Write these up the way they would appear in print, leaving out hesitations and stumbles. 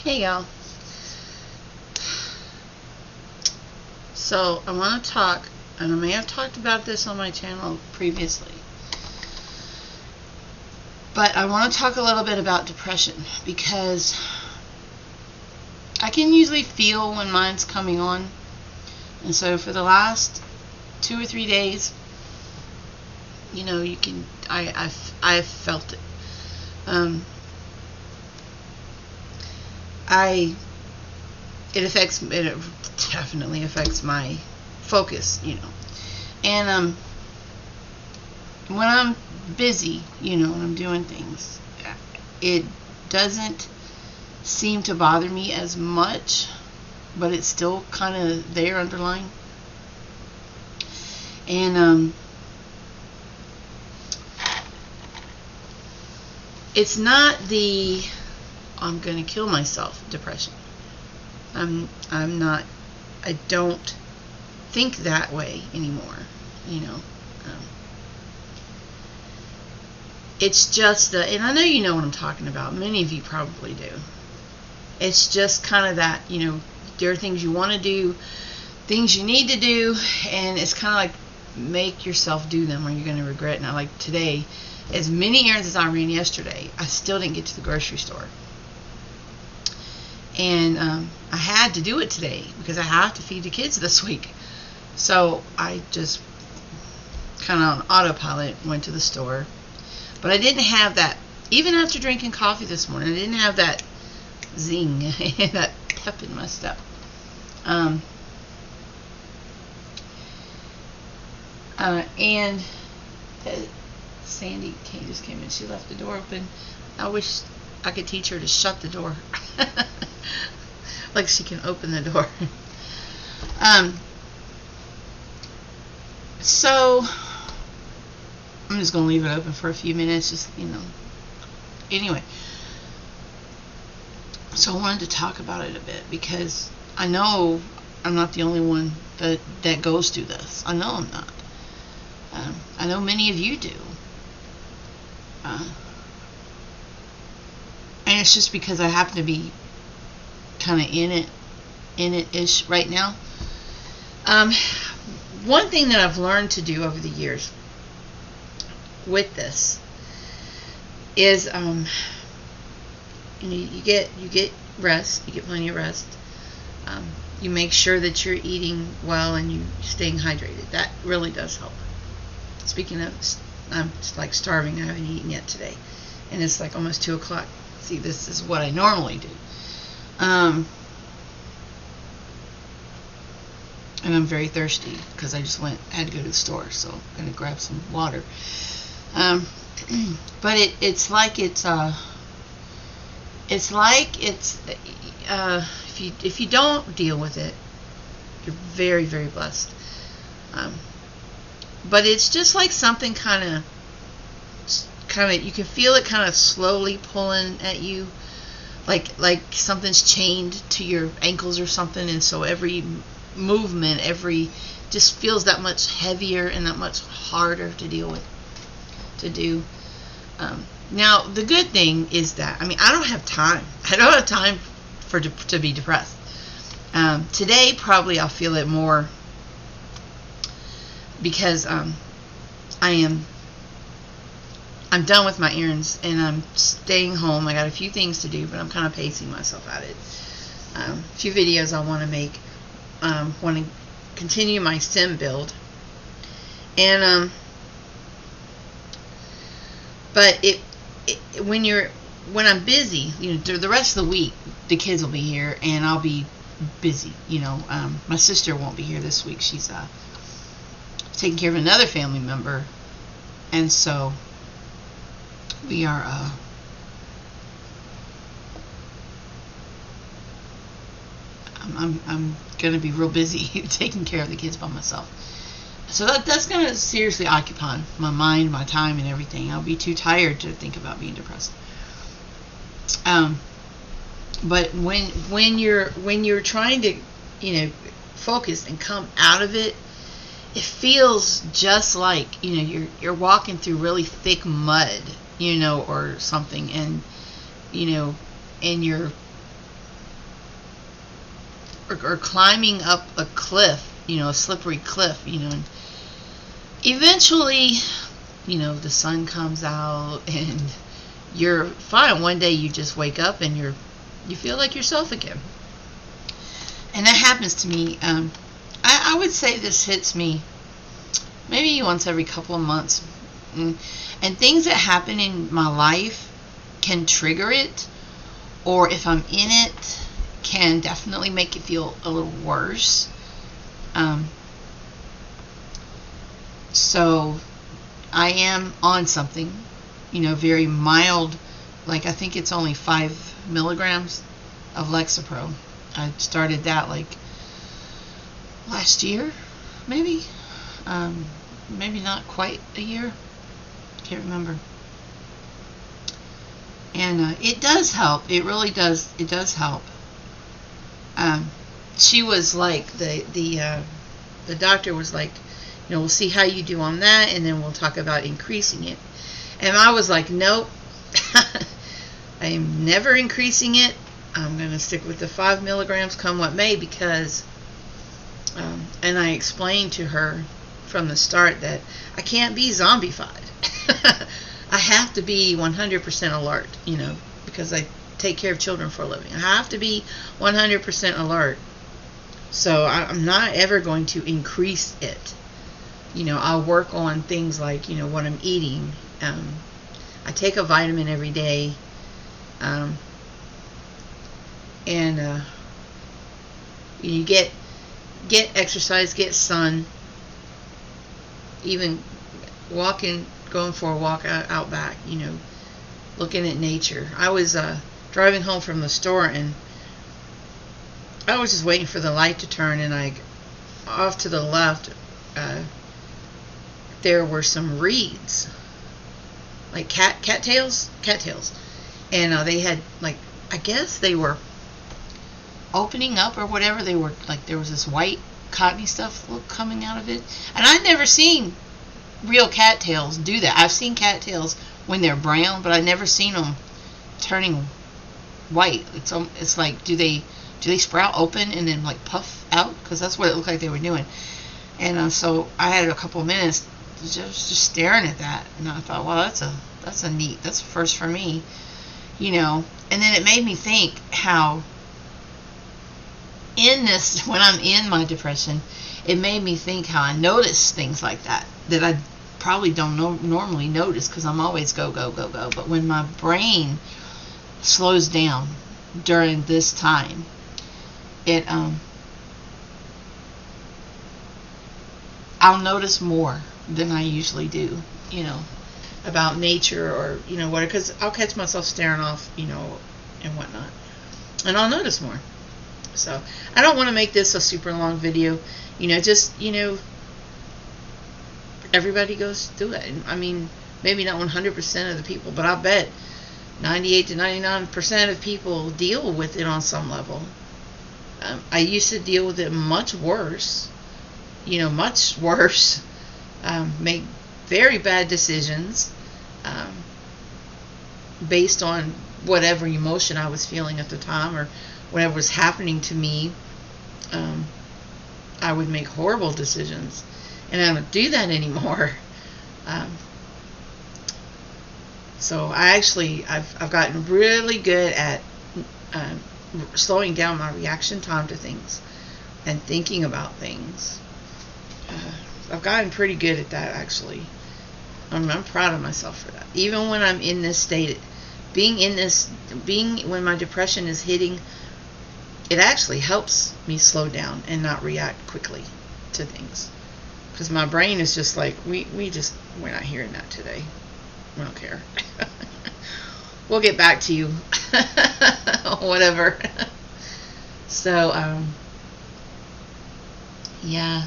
Hey y'all. So I want to talk, and I may have talked about this on my channel previously, but I want to talk a little bit about depression, because I can usually feel when mine's coming on. And so for the last 2 or 3 days, you know, I've felt it. It definitely affects my focus, you know. And when I'm busy, you know, when I'm doing things, it doesn't seem to bother me as much, but it's still kind of there underlying. And it's not the I'm gonna kill myself depression. I don't think that way anymore, you know. It's just and I know you know what I'm talking about. Many of you probably do. It's just kind of that, you know, there are things you want to do, things you need to do, and it's kind of like make yourself do them or you're going to regret. Now, like today, as many errands as I ran yesterday, I still didn't get to the grocery store. And I had to do it today because I have to feed the kids this week. So I just kind of on autopilot went to the store. But I didn't have that, even after drinking coffee this morning, I didn't have that zing, that pep in my step. And Sandy just came in. She left the door open. I wish I could teach her to shut the door. Like she can open the door. So I'm just gonna leave it open for a few minutes, just, you know. Anyway, so I wanted to talk about it a bit because I know I'm not the only one that goes through this. I know I'm not. I know many of you do. And it's just because I happen to be kind of in it-ish right now. One thing that I've learned to do over the years with this is you get rest, you get plenty of rest. You make sure that you're eating well and you're staying hydrated. That really does help. Speaking of, I'm like starving. I haven't eaten yet today, and it's like almost 2 o'clock. See, this is what I normally do. And I'm very thirsty because I just had to go to the store, so I'm gonna grab some water. But it's like if you don't deal with it, you're very, very blessed. But it's just like something kind of you can feel it kind of slowly pulling at you, like something's chained to your ankles or something, and so every movement, just feels that much heavier and that much harder to deal with, to do. Now the good thing is that I don't have time. I don't have time to be depressed. Today probably I'll feel it more because I'm done with my errands and I'm staying home. I got a few things to do, but I'm kind of pacing myself at it. A few videos I want to make. Want to continue my sim build, and but when I'm busy, you know, the rest of the week the kids will be here and I'll be busy. You know, my sister won't be here this week. She's taking care of another family member, and so we are I'm gonna be real busy taking care of the kids by myself. So that's gonna seriously occupy my mind, my time, and everything. I'll be too tired to think about being depressed. But when you're trying to, you know, focus and come out of it, it feels just like, you know, you're walking through really thick mud, you know, or something, and you know, and you're or climbing up a cliff, a slippery cliff, and eventually, the sun comes out and you're fine. One day you just wake up and you feel like yourself again. And that happens to me. I would say this hits me maybe once every couple of months. And things that happen in my life can trigger it, or if I'm in it, can definitely make it feel a little worse. So I am on something, very mild, like I think it's only 5 milligrams of Lexapro. I started that like last year, maybe not quite a year, can't remember. And it does help. It really does. It does help. She was like, the doctor was like, we'll see how you do on that, and then we'll talk about increasing it. And I was like, nope, I am never increasing it. I'm going to stick with the 5 milligrams come what may, because, and I explained to her from the start that I can't be zombified. I have to be 100% alert, because I take care of children for a living. I have to be 100% alert. So I'm not ever going to increase it. I'll work on things like, what I'm eating. I take a vitamin every day. And you get exercise, get sun. Even going for a walk out back, looking at nature. I was driving home from the store, and I was just waiting for the light to turn, and off to the left, there were some reeds, like cattails, and they had, like, I guess they were opening up or whatever. They were like, there was this white cottony stuff coming out of it, and I'd never seen real cattails do that. I've seen cattails when they're brown, but I've never seen them turning white. It's like, do they sprout open and then like puff out? Because that's what it looked like they were doing. And so I had a couple of minutes just staring at that, and I thought, well, that's a first for me, And then it made me think how when I'm in my depression, it made me think how I notice things like that I probably don't normally notice, because I'm always go. But when my brain slows down during this time, I'll notice more than I usually do, about nature or, what, because I'll catch myself staring off, and whatnot, and I'll notice more. So I don't want to make this a super long video, everybody goes through it. I mean, maybe not 100% of the people, but I bet 98 to 99% of people deal with it on some level. I used to deal with it much worse, much worse. Make very bad decisions based on whatever emotion I was feeling at the time, or whatever was happening to me. I would make horrible decisions, and I don't do that anymore. So I've gotten really good at slowing down my reaction time to things and thinking about things. I've gotten pretty good at that, actually. I'm proud of myself for that. Even when I'm in this state, when my depression is hitting, it actually helps me slow down and not react quickly to things. Because my brain is just like, we're not hearing that today. We don't care. We'll get back to you. Whatever. So, yeah.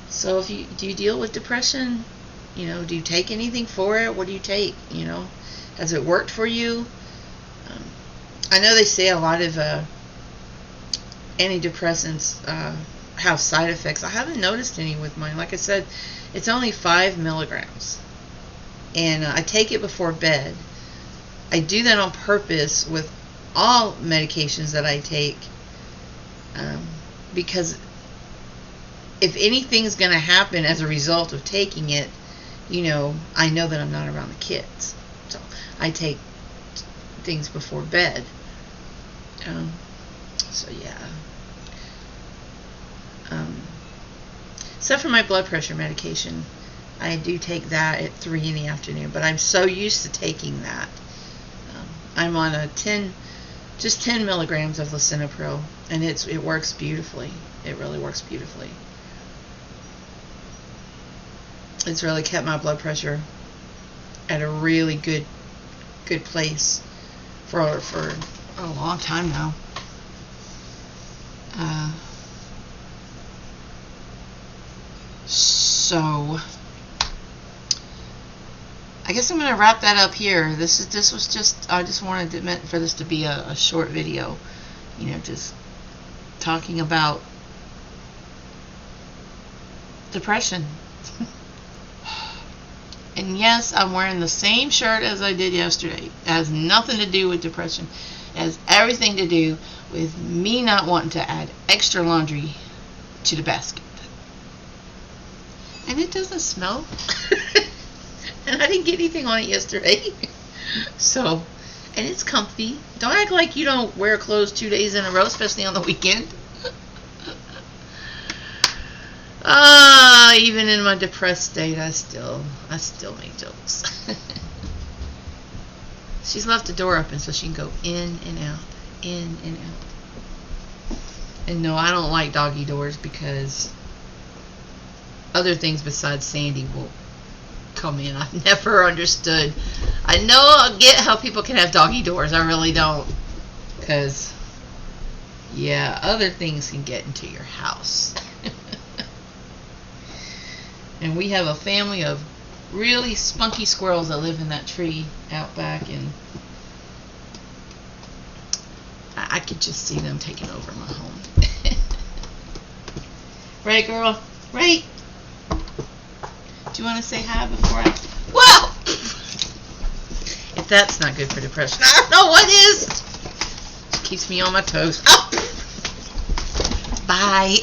So do you deal with depression? Do you take anything for it? What do you take? Has it worked for you? I know they say a lot of antidepressants have side effects. I haven't noticed any with mine. Like I said, it's only 5 milligrams. And I take it before bed. I do that on purpose with all medications that I take. Because if anything's going to happen as a result of taking it, I know that I'm not around the kids. So I take things before bed. So yeah. Except for my blood pressure medication, I do take that at 3 in the afternoon, but I'm so used to taking that. I'm on just 10 milligrams of lisinopril, and it works beautifully. It really works beautifully. It's really kept my blood pressure at a really good place for a long time now. So I guess I'm going to wrap that up here. This was just, I just wanted meant for this to be a short video, just talking about depression. And yes, I'm wearing the same shirt as I did yesterday. It has nothing to do with depression. It has everything to do with me not wanting to add extra laundry to the basket. And it doesn't smell. And I didn't get anything on it yesterday. So, and it's comfy. Don't act like you don't wear clothes 2 days in a row, especially on the weekend. Even in my depressed state, I still make jokes. She's left the door open so she can go in and out, in and out. And no, I don't like doggy doors because other things besides Sandy will come in. I've never understood. I get how people can have doggy doors. I really don't. Because, yeah, other things can get into your house. And we have a family of really spunky squirrels that live in that tree out back, and I could just see them taking over my home. Right, girl? Right? Do you want to say hi before I... Whoa! If that's not good for depression, I don't know what is. It keeps me on my toes. Oh! Bye.